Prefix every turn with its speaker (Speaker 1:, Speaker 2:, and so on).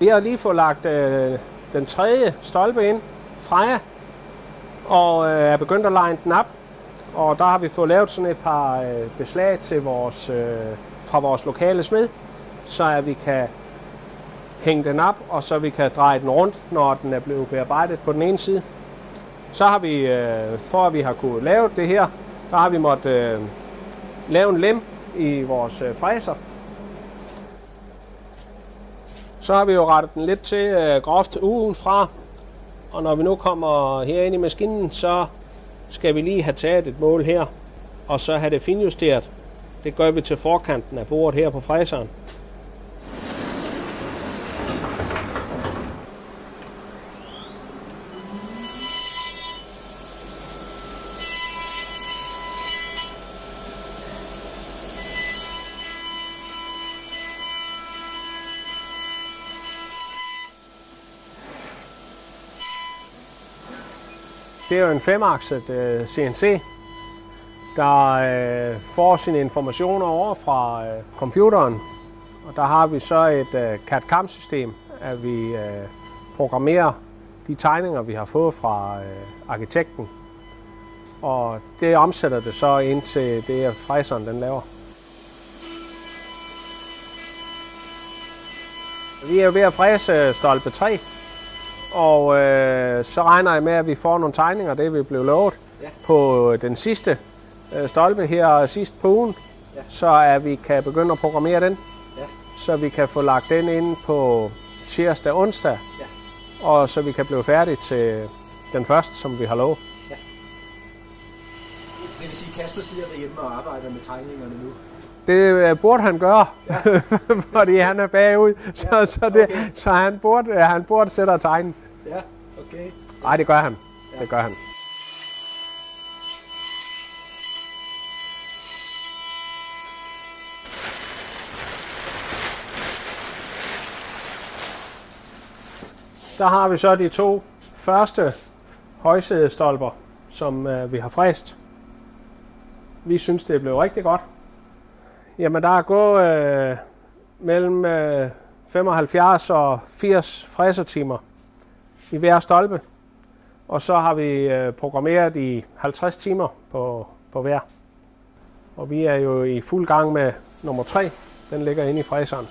Speaker 1: Vi har lige fået lagt den tredje stolpe ind, Freja, og er begyndt at line den op. Og der har vi fået lavet sådan et par beslag til fra vores lokale smed, så at vi kan hænge den op, og så vi kan dreje den rundt, når den er blevet bearbejdet på den ene side. Så har vi, for at vi har kunne lave det her, der har vi måttet lave en lem i vores fræser. Så har vi jo rettet den lidt til groft udenfra, og når vi nu kommer herind i maskinen, så skal vi lige have taget et mål her, og så have det finjusteret. Det gør vi til forkanten af bordet her på fræseren. Det er jo en 5-akset CNC, der får sine informationer over fra computeren. Og der har vi så et CAD-CAM-system, at vi programmerer de tegninger, vi har fået fra arkitekten. Og det omsætter det så ind til det, fræseren den laver. Vi er jo ved at fræse stolpe 3. Og så regner jeg med, at vi får nogle tegninger, det vi blev lovet, på den sidste stolpe her sidst på ugen, så at vi kan begynde at programmere den, så vi kan få lagt den ind på tirsdag og onsdag, og så vi kan blive færdige til den første, som vi har lovet. Ja.
Speaker 2: Det vil sige, at Kasper sidder derhjemme og arbejder med tegningerne nu?
Speaker 1: Det burde han gøre, fordi han er bagud, så han burde sætte og tegne.
Speaker 2: Ja, okay.
Speaker 1: Nej, det gør han. Ja. Det gør han. Der har vi så de 2 første højsædestolper, som vi har fræst. Vi synes, det er blevet rigtig godt. Jamen, der er gået mellem 75 og 80 fræsertimer i hver stolpe. Og så har vi programmeret i 50 timer på hver. Og vi er jo i fuld gang med nummer 3. Den ligger inde i fræseren.